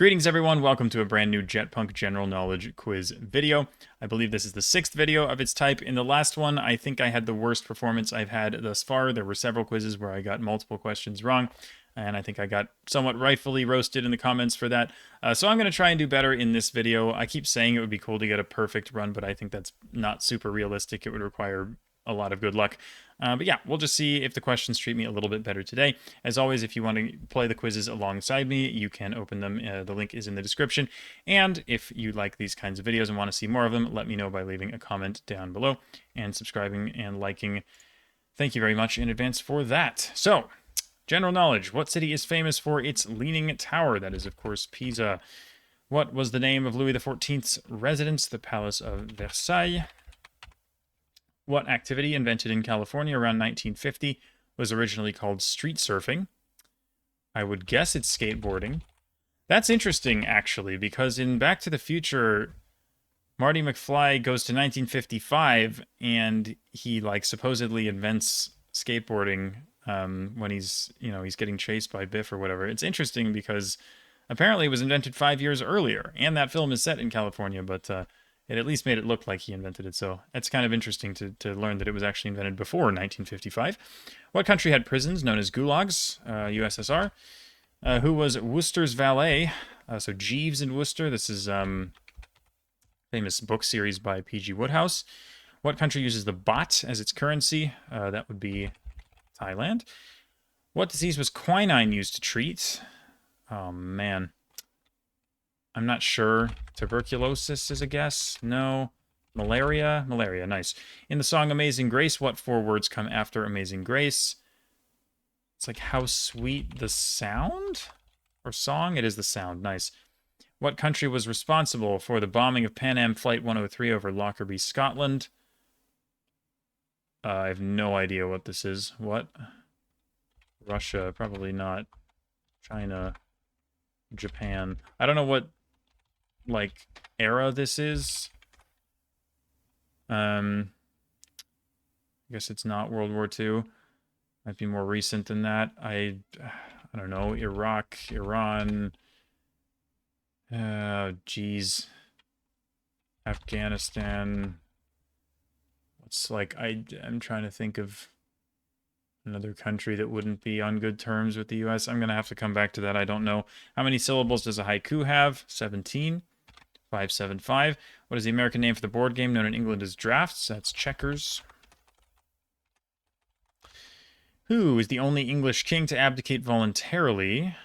Greetings everyone, welcome to a brand new JetPunk General Knowledge Quiz video. I believe this is the 6th video of its type. In the last one, I think I had the worst performance I've had thus far. There were several quizzes where I got multiple questions wrong, and I think I got somewhat rightfully roasted in the comments for that. So I'm going to try and do better in this video. I keep saying it would be cool to get a perfect run, but I think that's not super realistic. It would require a lot of good luck. But yeah, we'll just see if the questions treat me a little bit better today. As always, if you want to play the quizzes alongside me, you can open them. The link is in the description. And if you like these kinds of videos and want to see more of them, let me know by leaving a comment down below and subscribing and liking. Thank you very much in advance for that. So, general knowledge. What city is famous for its Leaning Tower? That is, of course, Pisa. What was the name of Louis XIV's residence? The Palace of Versailles. What activity invented in California around 1950 was originally called street surfing? I would guess it's skateboarding. That's interesting, actually, because in Back to the Future, Marty McFly goes to 1955 and he supposedly invents skateboarding when he's getting chased by Biff or whatever. It's interesting because apparently it was invented 5 years earlier, and that film is set in California, but it at least made it look like he invented it, so it's kind of interesting to learn that it was actually invented before 1955. What country had prisons known as gulags? USSR. Who was Wooster's valet? So Jeeves in Wooster. This is famous book series by P.G. Wodehouse. What country uses the baht as its currency? That would be Thailand. What disease was quinine used to treat? Oh, man. I'm not sure. Tuberculosis is a guess. No. Malaria? Malaria, nice. In the song Amazing Grace, what 4 words come after Amazing Grace? It's like how sweet the sound? Or song? It is the sound, nice. What country was responsible for the bombing of Pan Am Flight 103 over Lockerbie, Scotland? I have no idea what this is. What? Russia, probably not. China. Japan. I don't know what era this is. I guess it's not World War II. Might be more recent than that. I don't know. Iraq, Iran. Geez. Afghanistan. I'm trying to think of another country that wouldn't be on good terms with the U.S. I'm going to have to come back to that. I don't know. How many syllables does a haiku have? 17. 575. What is the American name for the board game known in England as drafts? That's checkers. Who is the only English king to abdicate voluntarily?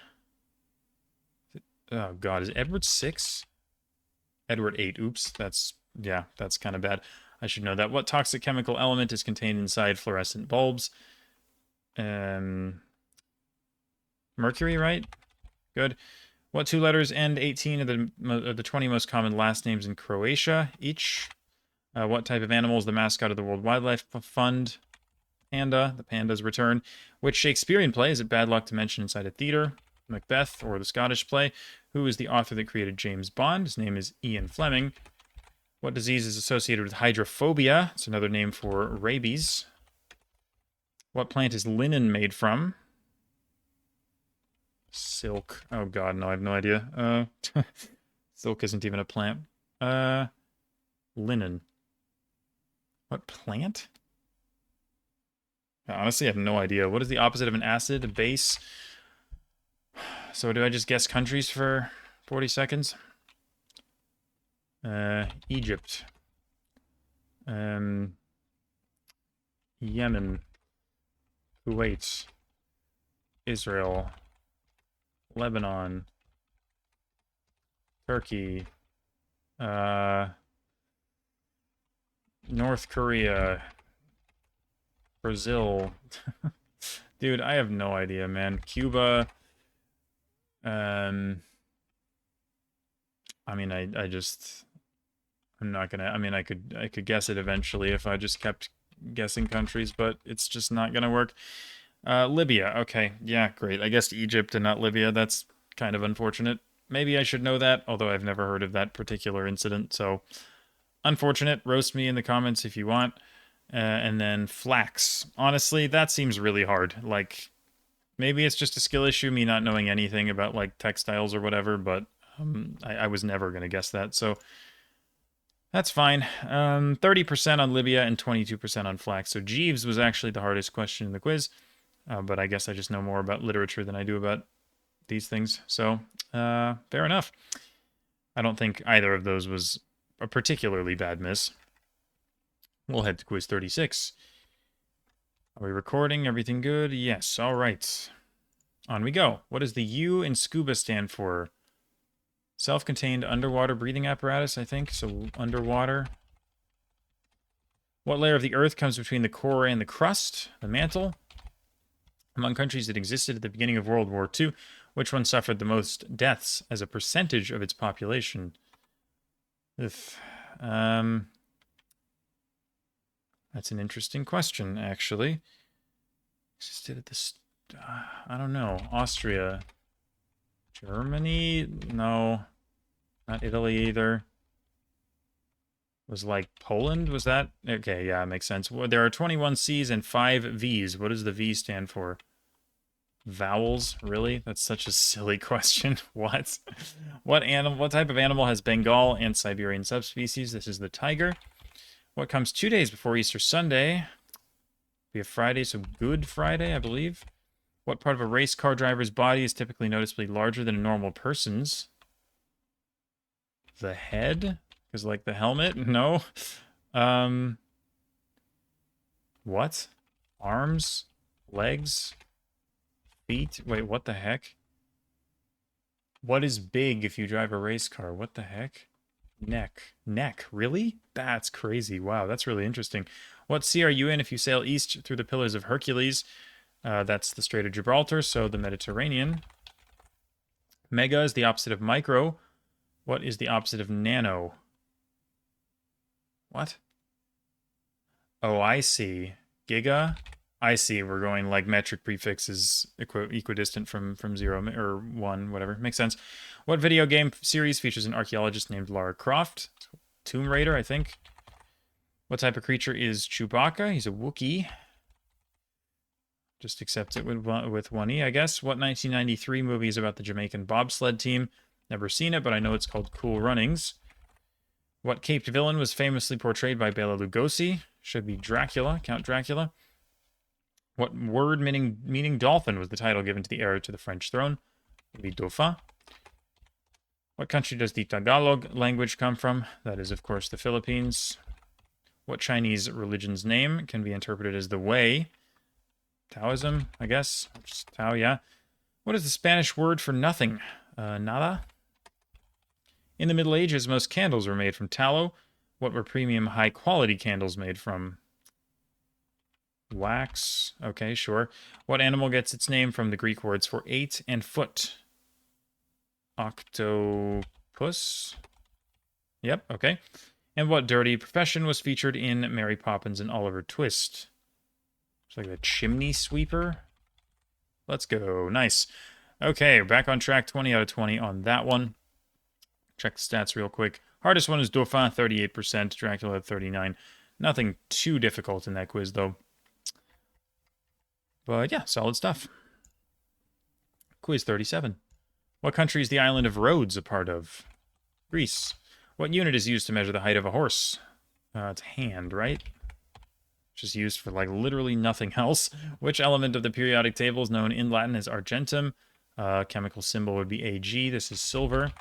Oh, God. Is it Edward VI? Edward VIII. Oops. That's kind of bad. I should know that. What toxic chemical element is contained inside fluorescent bulbs? Mercury, right? Good. What 2 letters end 18 of the 20 most common last names in Croatia each? What type of animal is the mascot of the World Wildlife Fund? Panda. The panda's return. Which Shakespearean play is it bad luck to mention inside a theater? Macbeth, or the Scottish play? Who is the author that created James Bond? His name is Ian Fleming. What disease is associated with hydrophobia? It's another name for rabies. What plant is linen made from? Silk. Oh god, no, I have no idea. Silk isn't even a plant. Linen. What plant? Honestly, I have no idea. What is the opposite of an acid? A base? So do I just guess countries for 40 seconds? Egypt. Yemen. Kuwait. Israel. Lebanon, Turkey, North Korea, Brazil. Dude, I have no idea, man. Cuba. I mean, I'm not gonna. I mean, I could guess it eventually if I just kept guessing countries, but it's just not gonna work. Libya. Okay. Yeah, great. I guessed Egypt and not Libya. That's kind of unfortunate. Maybe I should know that, although I've never heard of that particular incident, so unfortunate. Roast me in the comments if you want. And then flax. Honestly, that seems really hard. Maybe it's just a skill issue, me not knowing anything about, textiles or whatever, but I was never going to guess that, so that's fine. 30% on Libya and 22% on flax. So Jeeves was actually the hardest question in the quiz, but I guess I just know more about literature than I do about these things. So fair enough. I don't think either of those was a particularly bad miss. We'll head to quiz 36. Are we recording? Everything good? Yes. All right. On we go. What does the U in scuba stand for? Self-contained underwater breathing apparatus, I think. So underwater. What layer of the Earth comes between the core and the crust? The mantle. Among countries that existed at the beginning of World War II, which one suffered the most deaths as a percentage of its population? That's an interesting question, actually. Existed at this... I don't know. Austria. Germany? No. Not Italy either. Was like Poland? Was that? Okay, yeah, it makes sense. Well, there are 21 C's and 5 V's. What does the V stand for? Vowels? Really? That's such a silly question. What? What type of animal has Bengal and Siberian subspecies? This is the tiger. What comes 2 days before Easter Sunday? Be a Friday, so Good Friday, I believe. What part of a race car driver's body is typically noticeably larger than a normal person's? The head? Because like the helmet? No. What? Arms? Legs? Feet? Wait, what the heck? What is big if you drive a race car? What the heck? Neck. Neck. Really? That's crazy. Wow, that's really interesting. What sea are you in if you sail east through the Pillars of Hercules? That's the Strait of Gibraltar, so the Mediterranean. Mega is the opposite of micro. What is the opposite of nano? What? Oh, I see. Giga? I see. We're going like metric prefixes equidistant from 0 or 1, whatever. Makes sense. What video game series features an archaeologist named Lara Croft? Tomb Raider, I think. What type of creature is Chewbacca? He's a Wookiee. Just accept it with 1E, I guess. What 1993 movie is about the Jamaican bobsled team? Never seen it, but I know it's called Cool Runnings. What caped villain was famously portrayed by Bela Lugosi? Should be Dracula, Count Dracula. What word meaning dolphin was the title given to the heir to the French throne? Would be Dauphin. What country does the Tagalog language come from? That is, of course, the Philippines. What Chinese religion's name can be interpreted as the Way? Taoism, I guess. Just Tao, yeah. What is the Spanish word for nothing? Nada? In the Middle Ages, most candles were made from tallow. What were premium high-quality candles made from? Wax. Okay, sure. What animal gets its name from the Greek words for 8 and foot? Octopus? Yep, okay. And what dirty profession was featured in Mary Poppins and Oliver Twist? It's like a chimney sweeper. Let's go. Nice. Okay, back on track. 20 out of 20 on that one. Check the stats real quick. Hardest one is Dauphin, 38%. Dracula, 39%. Nothing too difficult in that quiz, though. But yeah, solid stuff. Quiz 37. What country is the island of Rhodes a part of? Greece. What unit is used to measure the height of a horse? It's hand, right? Which is used for like literally nothing else. Which element of the periodic table is known in Latin as argentum? Chemical symbol would be Ag. This is silver.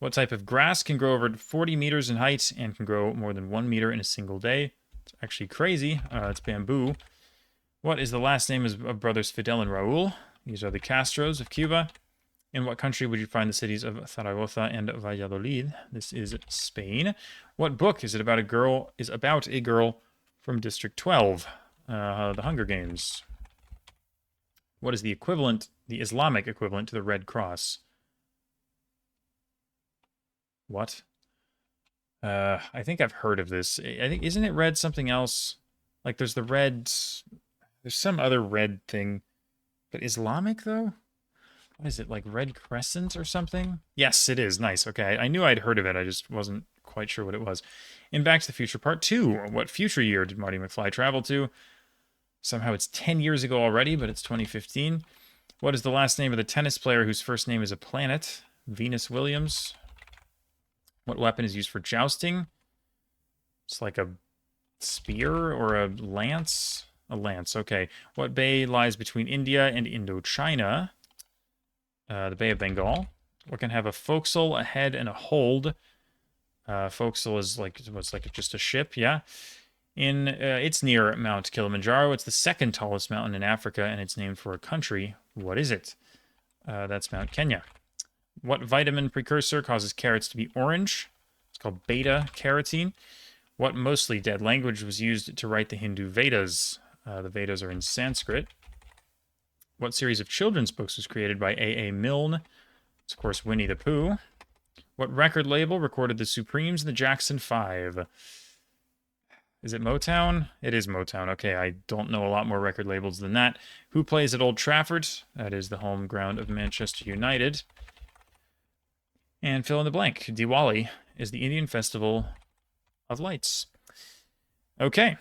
What type of grass can grow over 40 meters in height and can grow more than 1 meter in a single day? It's actually crazy. It's bamboo. What is the last name of brothers Fidel and Raul? These are the Castros of Cuba. In what country would you find the cities of Zaragoza and Valladolid? This is Spain. What book is about a girl from District 12? The Hunger Games. What is the Islamic equivalent to the Red Cross? What? I think I've heard of this. I think, isn't it red something else? Like there's some other red thing. But Islamic, though? What is it, like Red Crescent or something? Yes, it is. Nice. Okay, I knew I'd heard of it. I just wasn't quite sure what it was. In Back to the Future Part 2, what future year did Marty McFly travel to? Somehow it's 10 years ago already, but it's 2015. What is the last name of the tennis player whose first name is a planet? Venus Williams. What weapon is used for jousting? It's like a spear or a lance? A lance, okay. What bay lies between India and Indochina? The Bay of Bengal. What can have a forecastle, a head, and a hold? Forecastle is like what's like just a ship, yeah. It's near Mount Kilimanjaro. It's the second tallest mountain in Africa, and it's named for a country. What is it? That's Mount Kenya. What vitamin precursor causes carrots to be orange? It's called beta carotene. What mostly dead language was used to write the Hindu Vedas? The Vedas are in Sanskrit. What series of children's books was created by A. A. Milne? It's, of course, Winnie the Pooh. What record label recorded the Supremes and the Jackson 5? Is it Motown? It is Motown. Okay, I don't know a lot more record labels than that. Who plays at Old Trafford? That is the home ground of Manchester United. And fill in the blank. Diwali is the Indian festival of lights. Okay.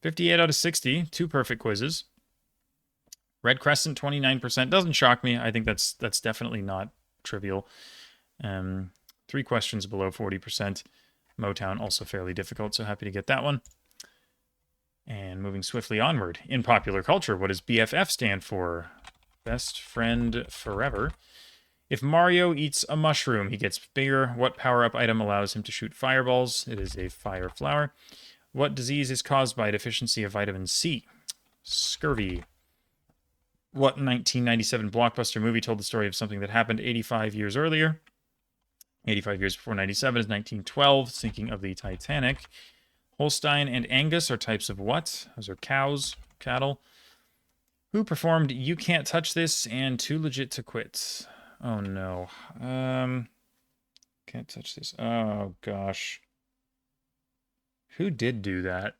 58 out of 60. 2 perfect quizzes. Red Crescent, 29%. Doesn't shock me. I think that's definitely not trivial. 3 questions below 40%. Motown, also fairly difficult, so happy to get that one. And moving swiftly onward. In popular culture, what does BFF stand for? Best friend forever. If Mario eats a mushroom, he gets bigger. What power-up item allows him to shoot fireballs? It is a fire flower. What disease is caused by a deficiency of vitamin C? Scurvy. What 1997 blockbuster movie told the story of something that happened 85 years earlier? 85 years before 97 is 1912, sinking of the Titanic. Holstein and Angus are types of what? Those are cows, cattle. Who performed You Can't Touch This and Too Legit to Quit? Oh no. Can't touch this. Oh gosh. Who did do that?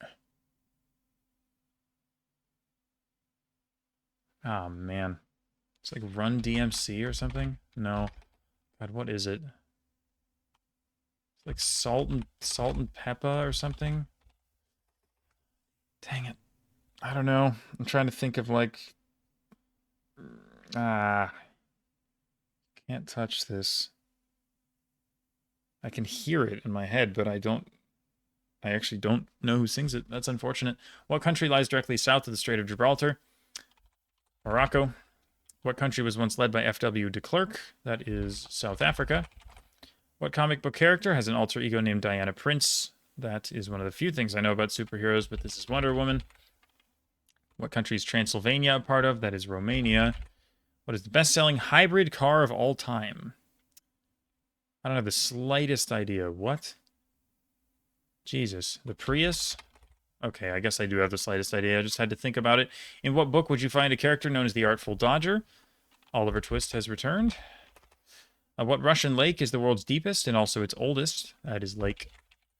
Oh man. It's like Run DMC or something? No. God, what is it? It's like Salt and Peppa or something? Dang it. I don't know. I'm trying to think of like can't touch this. I can hear it in my head, but I actually don't know who sings it. That's unfortunate. What country lies directly south of the Strait of Gibraltar? Morocco. What country was once led by F.W. de Klerk? That is South Africa. What comic book character has an alter ego named Diana Prince? That is one of the few things I know about superheroes, but this is Wonder Woman. What country is Transylvania a part of? That is Romania. What is the best-selling hybrid car of all time? I don't have the slightest idea. What? Jesus. The Prius? Okay, I guess I do have the slightest idea. I just had to think about it. In what book would you find a character known as the Artful Dodger? Oliver Twist has returned. What Russian lake is the world's deepest and also its oldest? That is Lake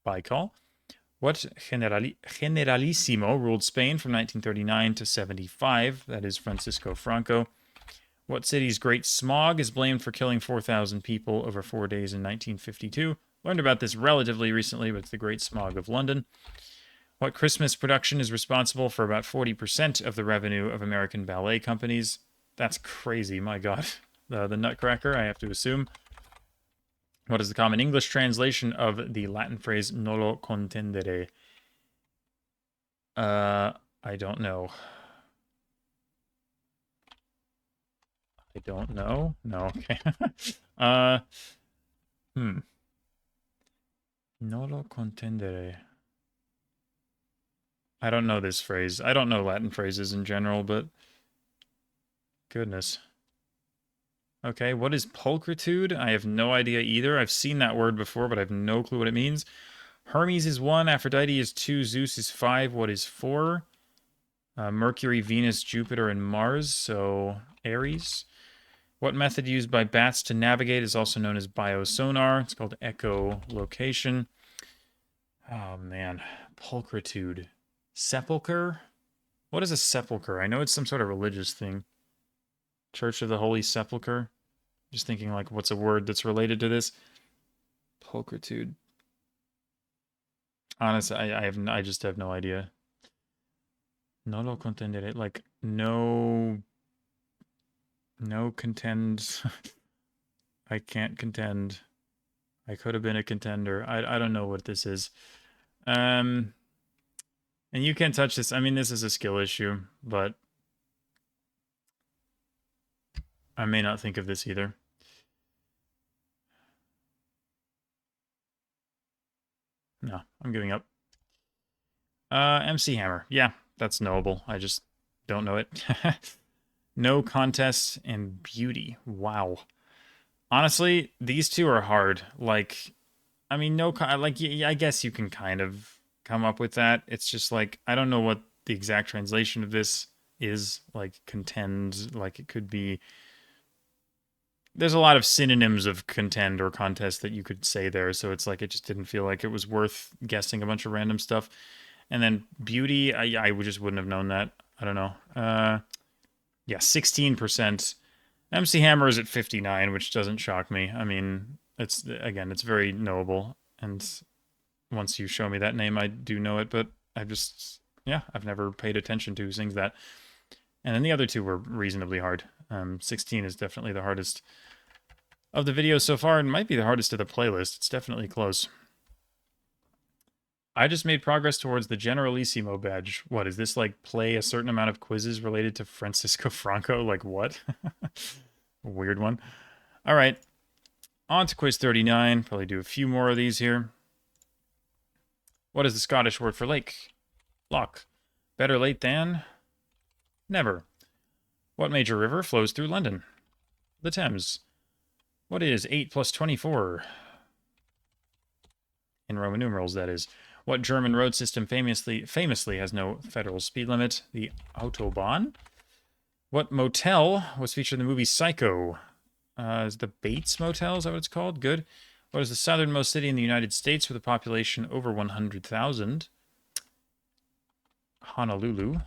Baikal. What Generalissimo ruled Spain from 1939 to 75? That is Francisco Franco. What city's Great Smog is blamed for killing 4,000 people over 4 days in 1952? Learned about this relatively recently, but it's the Great Smog of London. What Christmas production is responsible for about 40% of the revenue of American ballet companies? That's crazy, my God. The Nutcracker, I have to assume. What is the common English translation of the Latin phrase nolo contendere? I don't know. I don't know? No, okay. Nolo contendere. I don't know this phrase. I don't know Latin phrases in general, but goodness. Okay, what is pulchritude? I have no idea either. I've seen that word before, but I have no clue what it means. Hermes is 1, Aphrodite is 2, Zeus is 5. What is 4? Mercury, Venus, Jupiter, and Mars, so Aries. What method used by bats to navigate is also known as biosonar? It's called echolocation. Oh, man. Pulchritude. Sepulcher? What is a sepulcher? I know it's some sort of religious thing. Church of the Holy Sepulchre. Just thinking, like, what's a word that's related to this? Pulchritude. Honestly, I just have no idea. No lo contendere. Like, no contend. I can't contend. I could have been a contender. I don't know what this is. Um, and you can't touch this. I mean, this is a skill issue, but I may not think of this either. No, I'm giving up. MC Hammer. Yeah, that's knowable. I just don't know it. No contest and beauty. Wow. Honestly, these two are hard. Like, I mean, like, I guess you can kind of come up with that. It's just like I don't know what the exact translation of this is. Like contend. Like it could be. There's a lot of synonyms of contend or contest that you could say there. So it's like it just didn't feel like it was worth guessing a bunch of random stuff. And then beauty, I just wouldn't have known that. I don't know. Yeah, 16%. MC Hammer is at 59, which doesn't shock me. I mean, it's very knowable, and once you show me that name, I do know it. But I've never paid attention to who sings that. And then the other two were reasonably hard. 16 is definitely the hardest of the videos so far, and might be the hardest of the playlist. It's definitely close. I just made progress towards the Generalissimo badge. What is this like? Play a certain amount of quizzes related to Francisco Franco? Like what? Weird one. All right, on to quiz 39. Probably do a few more of these here. What is the Scottish word for lake? Loch. Better late than never. What major river flows through London? The Thames. What is 8 plus 24? In Roman numerals, that is. What German road system famously has no federal speed limit? The Autobahn. What motel was featured in the movie Psycho? Is the Bates Motel? Is that what it's called? Good. What is the southernmost city in the United States with a population over 100,000? Honolulu.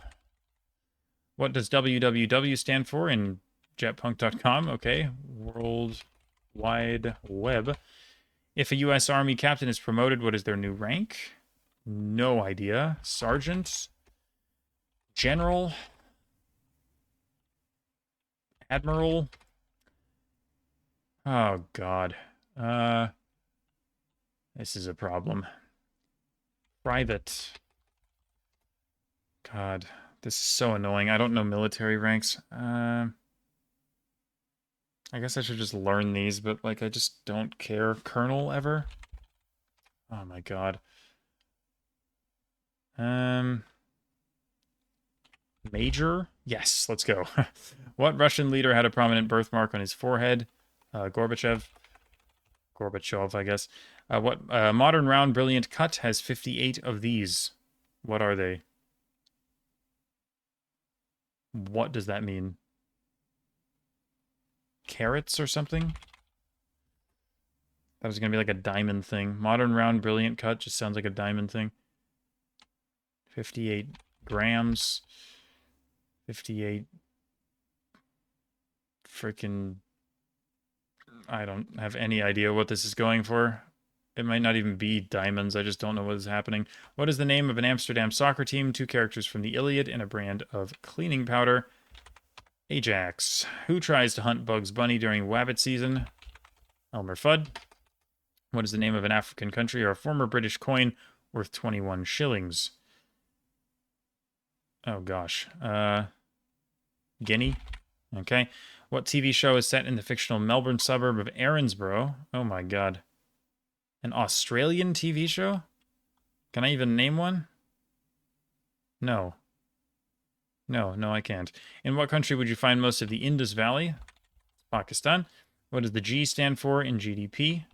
What does www stand for in JetPunk.com? Okay. World Wide Web. If a U.S. Army captain is promoted, what is their new rank? No idea. Sergeant? General? Admiral? Oh, God. This is a problem. Private. God, this is so annoying. I don't know military ranks. I guess I should just learn these, but like I just don't care. Colonel ever? Oh my God. Major? Yes, let's go. What Russian leader had a prominent birthmark on his forehead? Gorbachev. Gorbachev, I guess. What modern round brilliant cut has 58 of these? What are they? What does that mean? Carrots or something? That was going to be like a diamond thing. Modern round brilliant cut just sounds like a diamond thing. 58 grams. 58 freaking... I don't have any idea what this is going for. It might not even be diamonds. I just don't know what is happening. What is the name of an Amsterdam soccer team? Two characters from the Iliad and a brand of cleaning powder. Ajax. Who tries to hunt Bugs Bunny during Wabbit season? Elmer Fudd. What is the name of an African country or a former British coin worth 21 shillings? Oh, gosh. Guinea? Okay. What TV show is set in the fictional Melbourne suburb of Erinsborough? Oh, my God. An Australian TV show? Can I even name one? No. No, I can't. In what country would you find most of the Indus Valley? Pakistan. What does the G stand for in GDP?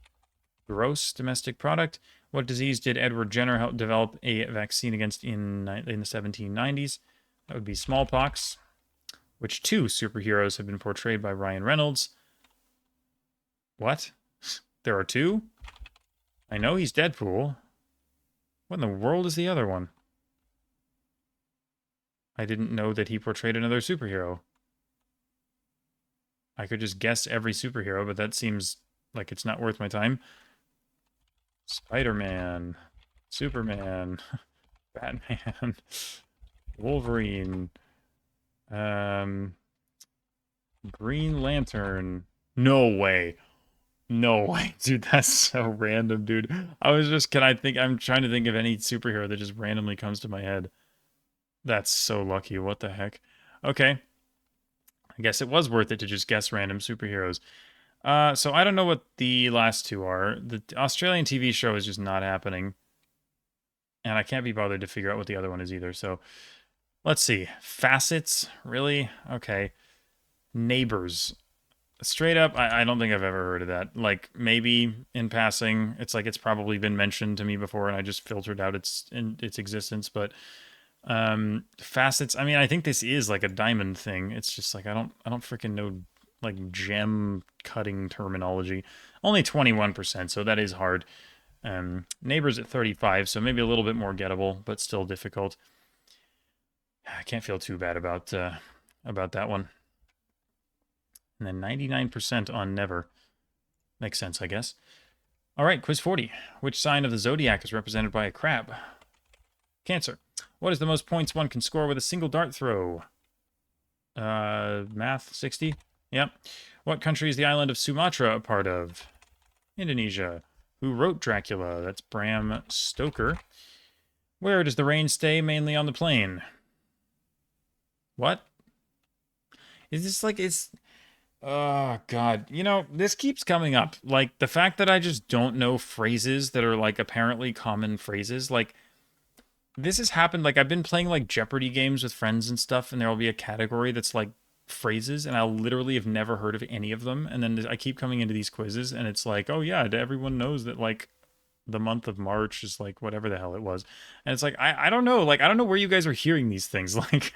Gross domestic product. What disease did Edward Jenner help develop a vaccine against in the 1790s? That would be smallpox. Which two superheroes have been portrayed by Ryan Reynolds? What? There are two? I know he's Deadpool. What in the world is the other one? I didn't know that he portrayed another superhero. I could just guess every superhero, but that seems like it's not worth my time. Spider-Man, Superman, Batman, Wolverine, Green Lantern. No way. No way, dude. That's so random, dude. I'm trying to think of any superhero that just randomly comes to my head. That's so lucky. What the heck? Okay. I guess it was worth it to just guess random superheroes. So I don't know what the last two are. The Australian TV show is just not happening. And I can't be bothered to figure out what the other one is either. So let's see. Facets? Really? Okay. Neighbors. Straight up, I don't think I've ever heard of that. Like maybe in passing, it's like it's probably been mentioned to me before, and I just filtered out its existence. But facets. I mean, I think this is like a diamond thing. It's just like I don't freaking know like gem cutting terminology. Only 21%, so that is hard. Neighbors at 35, so maybe a little bit more gettable, but still difficult. I can't feel too bad about that one. And then 99% on never. Makes sense, I guess. All right, quiz 40. Which sign of the zodiac is represented by a crab? Cancer. What is the most points one can score with a single dart throw? Math 60. Yep. What country is the island of Sumatra a part of? Indonesia. Who wrote Dracula? That's Bram Stoker. Where does the rain stay mainly on the plain? What? Is this like it's Oh God. You know, this keeps coming up. Like the fact that I just don't know phrases that are like apparently common phrases. Like this has happened. Like I've been playing like Jeopardy games with friends and stuff, and there'll be a category that's like phrases, and I'll literally have never heard of any of them. And then I keep coming into these quizzes, and it's like, oh yeah, everyone knows that like the month of March is like whatever the hell it was. And it's like I don't know, like I don't know where you guys are hearing these things. Like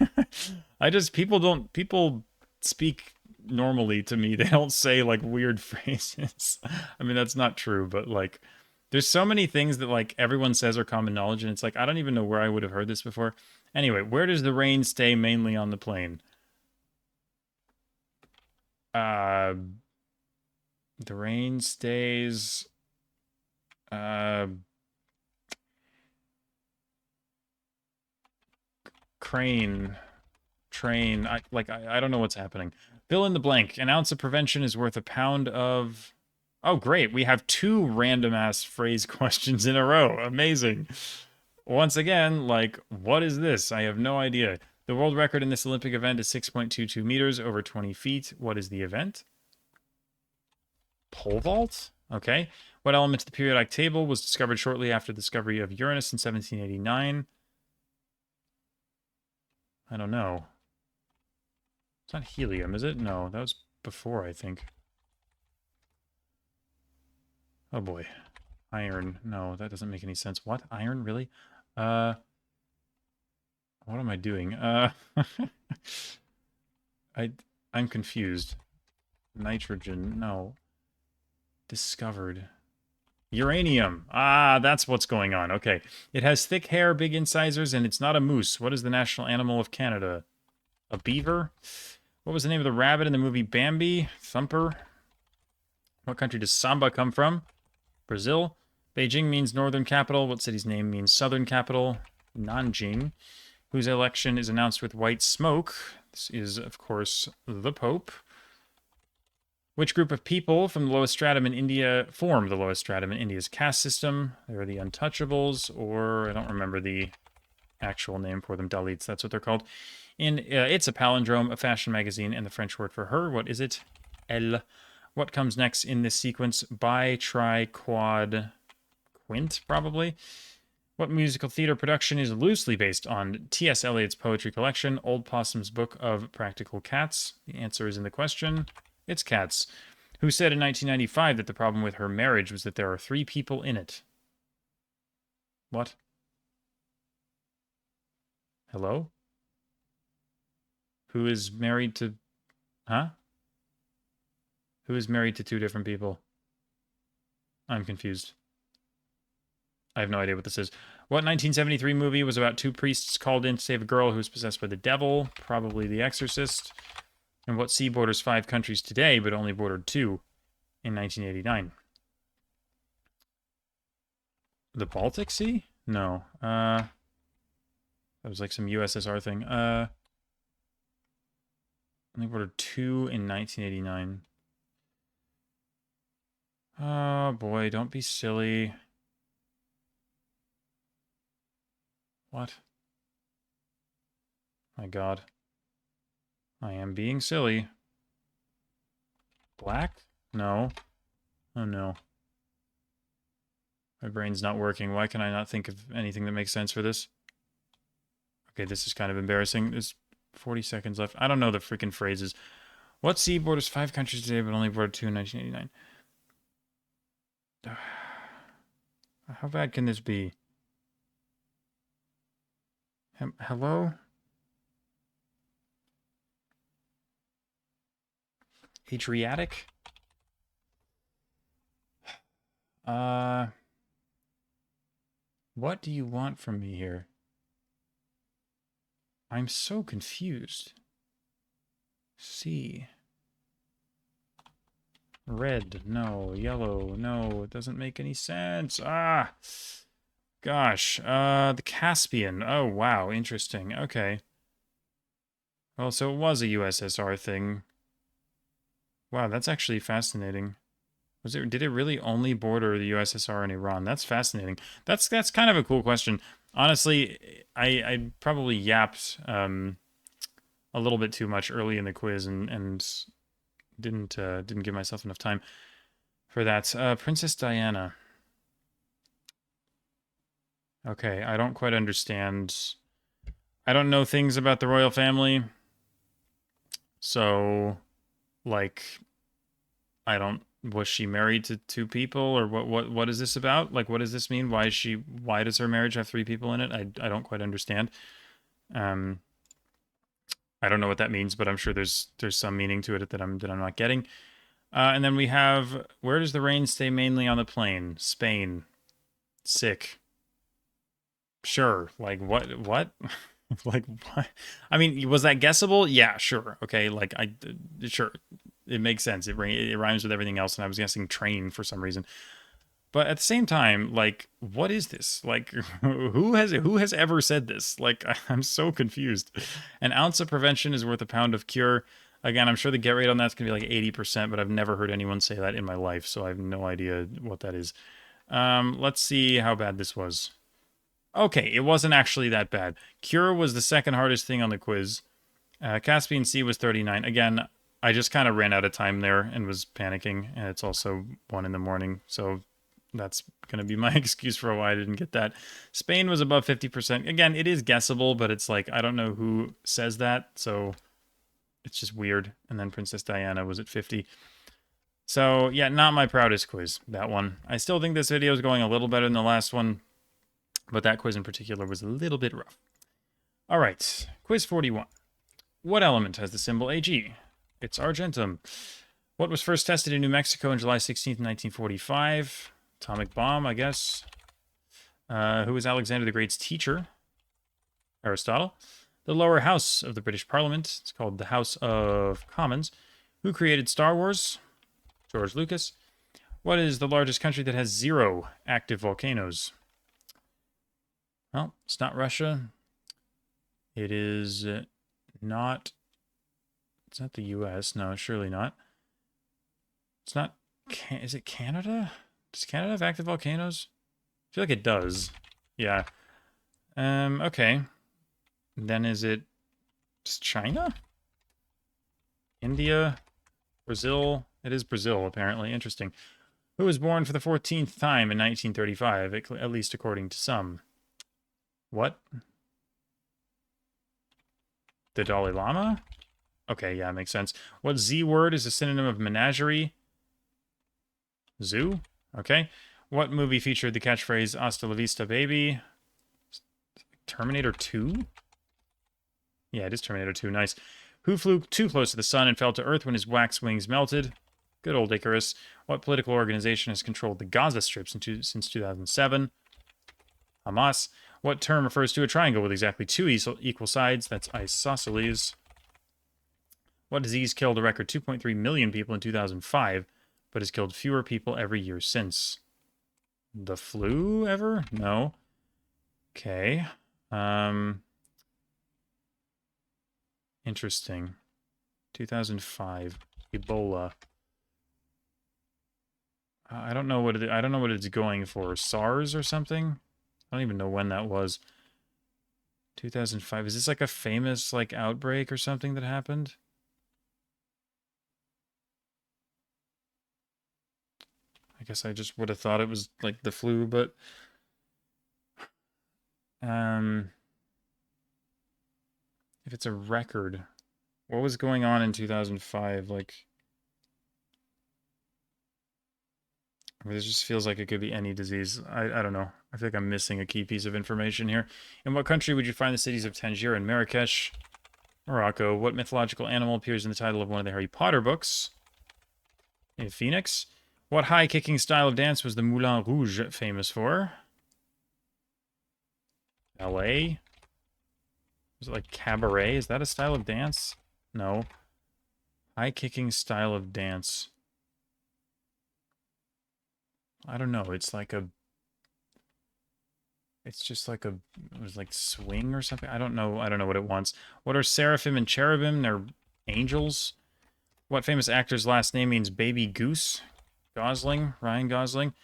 I just people speak normally to me. They don't say like weird phrases. I mean that's not true, but like there's so many things that like everyone says are common knowledge and it's like I don't even know where I would have heard this before. Anyway, where does the rain stay mainly on the plane? Uh the rain stays uh crane train. I don't know what's happening. Fill in the blank. An ounce of prevention is worth a pound of. Oh, great. We have two random ass phrase questions in a row. Amazing. Once again, like, what is this? I have no idea. The world record in this Olympic event is 6.22 meters over 20 feet. What is the event? Pole vault? Okay. What element of the periodic table was discovered shortly after the discovery of Uranus in 1789? I don't know. It's not helium, is it? No, that was before, I think. Oh boy. Iron. No, that doesn't make any sense. What? Iron? Really? Uh, what am I doing? I, I'm confused. Nitrogen. No. Discovered. Uranium. Ah, that's what's going on. Okay. It has thick hair, big incisors, and it's not a moose. What is the national animal of Canada? A beaver? What was the name of the rabbit in the movie Bambi? Thumper? What country does samba come from? Brazil. Beijing means northern capital. What city's name means southern capital? Nanjing. Whose election is announced with white smoke? This is, of course, the Pope. Which group of people from the lowest stratum in India form the lowest stratum in India's caste system? They're the untouchables, or I don't remember the actual name for them. Dalits, that's what they're called. It's a palindrome, a fashion magazine, and the French word for her. What is it? Elle. What comes next in this sequence? Bi, tri, quad, quint, probably. What musical theater production is loosely based on T.S. Eliot's poetry collection, Old Possum's Book of Practical Cats? The answer is in the question. It's Cats. Who said in 1995 that the problem with her marriage was that there are three people in it? What? Hello? Who is married to... Huh? Who is married to two different people? I'm confused. I have no idea what this is. What 1973 movie was about two priests called in to save a girl who was possessed by the devil? Probably The Exorcist. And what sea borders 5 countries today, but only bordered 2 in 1989? The Baltic Sea? No. That was like some USSR thing. Only bordered 2 in 1989. Oh boy, don't be silly. What? My God. I am being silly. Black? No. Oh no. My brain's not working. Why can I not think of anything that makes sense for this? Okay, this is kind of embarrassing. There's 40 seconds left. I don't know the freaking phrases. What sea borders 5 countries today but only bordered 2 in 1989? How bad can this be? Hello? Adriatic? Uh, what do you want from me here? I'm so confused. C. Red, no. Yellow, no. It doesn't make any sense. Ah! Gosh. The Caspian. Oh, wow. Interesting. Okay. Well, so it was a USSR thing. Wow, that's actually fascinating. Did it really only border the USSR and Iran? That's fascinating. That's kind of a cool question. Honestly, I probably yapped a little bit too much early in the quiz and didn't give myself enough time for that. Princess Diana. Okay, I don't quite understand. I don't know things about the royal family, so like I don't. Was she married to two people, or what is this about? Like, what does this mean? Why does her marriage have three people in it? I don't quite understand. Um, I don't know what that means, but I'm sure there's some meaning to it that I'm not getting. And then we have, where does the rain stay mainly on the plain? Spain. Sick. Sure. Like what? Like what? I mean, was that guessable? Yeah, sure. Okay, like sure. It makes sense. It rhymes with everything else, and I was guessing train for some reason. But at the same time, like, what is this? Like, who has ever said this? Like, I'm so confused. An ounce of prevention is worth a pound of cure. Again, I'm sure the get rate on that's gonna be like 80%, but I've never heard anyone say that in my life, so I have no idea what that is. Let's see how bad this was. Okay, it wasn't actually that bad. Cure was the second hardest thing on the quiz. Caspian Sea was 39. Again, I just kind of ran out of time there and was panicking, and it's also 1 in the morning, so that's going to be my excuse for why I didn't get that. Spain was above 50%. Again, it is guessable, but it's like, I don't know who says that, so it's just weird. And then Princess Diana was at 50. So, yeah, not my proudest quiz, that one. I still think this video is going a little better than the last one, but that quiz in particular was a little bit rough. All right, quiz 41. What element has the symbol Ag? It's argentum. What was first tested in New Mexico on July 16th, 1945? Atomic bomb, I guess. Who was Alexander the Great's teacher? Aristotle. The lower house of the British Parliament. It's called the House of Commons. Who created Star Wars? George Lucas. What is the largest country that has 0 active volcanoes? Well, it's not Russia. It is not. It's not the U.S. No, surely not. It's not. Is it Canada? Does Canada have active volcanoes? I feel like it does. Yeah. Okay. Then is it just China? India? Brazil? It is Brazil, apparently. Interesting. Who was born for the 14th time in 1935, at least according to some? What? The Dalai Lama? Okay, yeah, makes sense. What Z word is a synonym of menagerie? Zoo? Okay. What movie featured the catchphrase "Hasta la vista, baby"? Terminator 2? Yeah, it is Terminator 2. Nice. Who flew too close to the sun and fell to Earth when his wax wings melted? Good old Icarus. What political organization has controlled the Gaza Strip since 2007? Hamas. What term refers to a triangle with exactly 2 equal sides? That's isosceles. What disease killed a record 2.3 million people in 2005, but has killed fewer people every year since? The flu ever? No. Okay. Interesting. 2005. Ebola. I don't know what I don't know what it's going for. SARS or something? I don't even know when that was. 2005. Is this like a famous like outbreak or something that happened? I guess I just would have thought it was like the flu, but um if it's a record, what was going on in 2005? Like, I mean, this just feels like it could be any disease. I don't know. I feel like I'm missing a key piece of information here. In what country would you find the cities of Tangier and Marrakesh? Morocco. What mythological animal appears in the title of one of the Harry Potter books? A phoenix. What high-kicking style of dance was the Moulin Rouge famous for? Ballet? Is it like cabaret? Is that a style of dance? No. High-kicking style of dance. I don't know. It's like a... It's just like a... It was like swing or something? I don't know. I don't know what it wants. What are seraphim and cherubim? They're angels. What famous actor's last name means baby goose? Gosling? Ryan Gosling?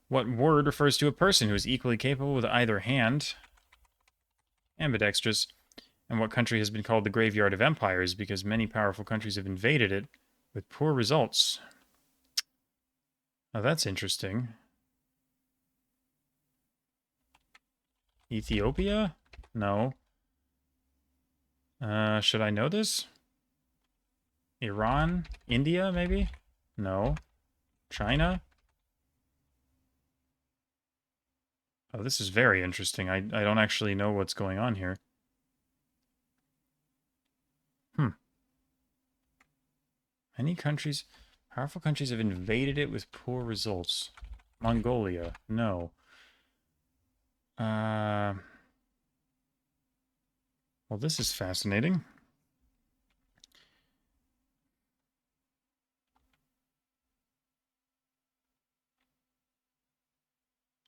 What word refers to a person who is equally capable with either hand? Ambidextrous. And what country has been called the graveyard of empires because many powerful countries have invaded it with poor results? Oh, that's interesting. Ethiopia? No. Should I know this? Iran? India, maybe? No. China? Oh, this is very interesting. I don't actually know what's going on here. Hmm. Many countries, powerful countries have invaded it with poor results. Mongolia? No. Well, this is fascinating.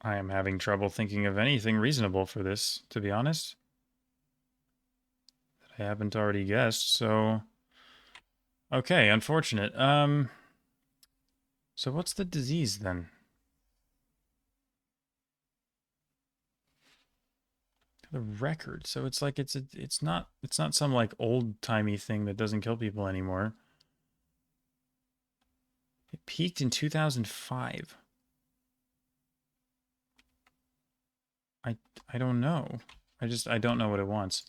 I am having trouble thinking of anything reasonable for this, to be honest. That I haven't already guessed, so... Okay, unfortunate. So what's the disease, then? The record. So it's like it's not some like old-timey thing that doesn't kill people anymore. It peaked in 2005. I don't know. I don't know what it wants.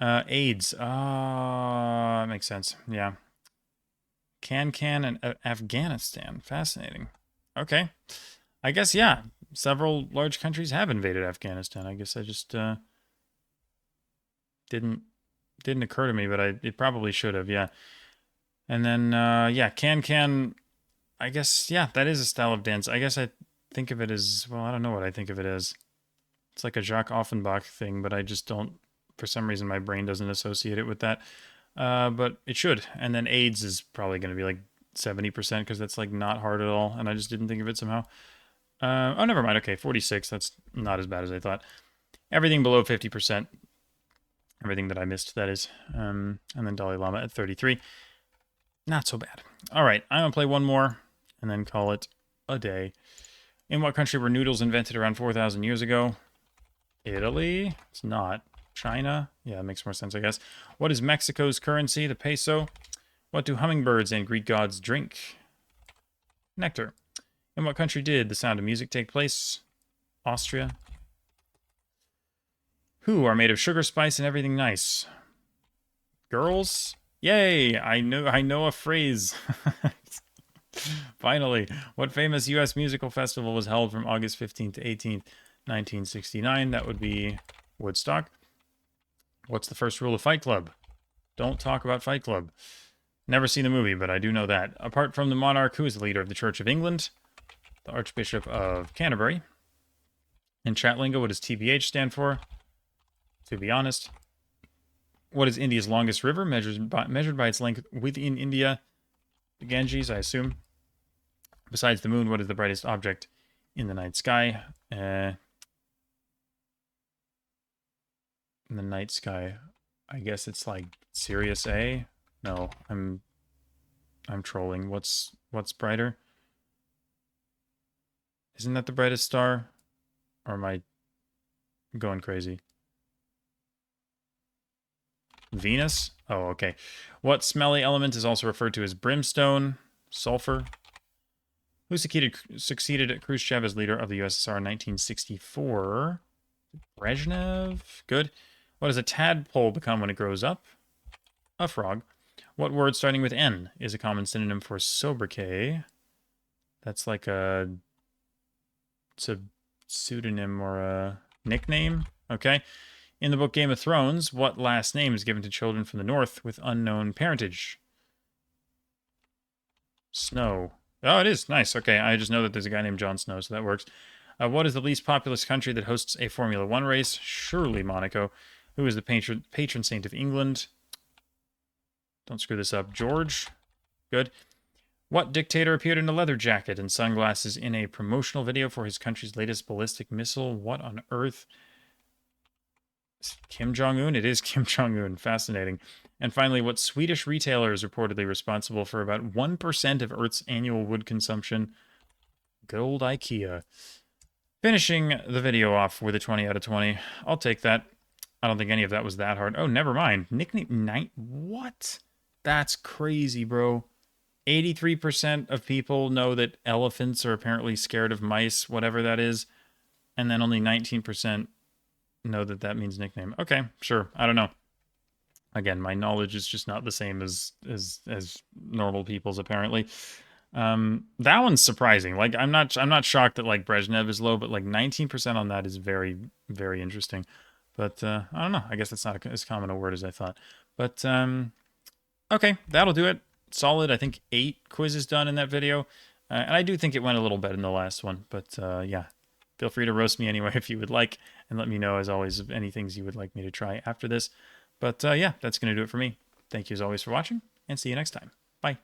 AIDS. Ah, that makes sense. Yeah. Can and Afghanistan. Fascinating. Okay. I guess yeah. Several large countries have invaded Afghanistan. I guess I just didn't occur to me, but it probably should have. Yeah. And then yeah, can. I guess yeah, that is a style of dance. I guess I think of it as well. I don't know what I think of it as. It's like a Jacques Offenbach thing, but I just don't. For some reason, my brain doesn't associate it with that. But it should. And then AIDS is probably going to be like 70% because that's like not hard at all. And I just didn't think of it somehow. Oh, never mind. Okay, 46. That's not as bad as I thought. Everything below 50%. Everything that I missed, that is. And then Dalai Lama at 33. Not so bad. All right, I'm going to play one more and then call it a day. In what country were noodles invented around 4,000 years ago? Italy? It's not. China? Yeah, that makes more sense, I guess. What is Mexico's currency? The peso. What do hummingbirds and Greek gods drink? Nectar. In what country did The Sound of Music take place? Austria. Who are made of sugar, spice, and everything nice? Girls? Yay! I know a phrase. Finally, what famous U.S. musical festival was held from August 15th to 18th, 1969? That would be Woodstock. What's the first rule of Fight Club? Don't talk about Fight Club. Never seen the movie, but I do know that. Apart from the monarch, who is the leader of the Church of England? The Archbishop of Canterbury. In chat lingo, what does TBH stand for? To be honest. What is India's longest river, measured by its length within India? The Ganges, I assume. Besides the moon, what is the brightest object in the night sky? In the night sky, I guess it's like Sirius A. No, I'm trolling. What's brighter? Isn't that the brightest star? Or am I going crazy? Venus? Oh, okay. What smelly element is also referred to as brimstone? Sulfur? Who succeeded Khrushchev as leader of the USSR in 1964? Brezhnev? Good. What does a tadpole become when it grows up? A frog. What word starting with N is a common synonym for sobriquet? That's like it's a pseudonym or a nickname. Okay. In the book Game of Thrones, what last name is given to children from the North with unknown parentage? Snow. Oh, it is. Nice. Okay. I just know that there's a guy named Jon Snow, so that works. What is the least populous country that hosts a Formula One race? Surely Monaco. Who is the patron saint of England? Don't screw this up. George. Good. What dictator appeared in a leather jacket and sunglasses in a promotional video for his country's latest ballistic missile? What on earth? Kim Jong-un? It is Kim Jong-un. Fascinating. And finally, what Swedish retailer is reportedly responsible for about 1% of Earth's annual wood consumption? Good old IKEA. Finishing the video off with a 20 out of 20. I'll take that. I don't think any of that was that hard. Oh, never mind. Nickname night. What? That's crazy, bro. 83% of people know that elephants are apparently scared of mice, whatever that is. And then only 19% know that that means nickname. Okay, sure. I don't know. Again, my knowledge is just not the same as normal people's apparently. That one's surprising. Like I'm not shocked that like Brezhnev is low, but like 19% on that is very very interesting. But I don't know. I guess that's not as common a word as I thought. But okay, that'll do it. Solid. I think 8 quizzes done in that video, and I do think it went a little better than the last one. But yeah, feel free to roast me anyway if you would like, and let me know as always of any things you would like me to try after this. But yeah, that's gonna do it for me. Thank you as always for watching, and see you next time. Bye.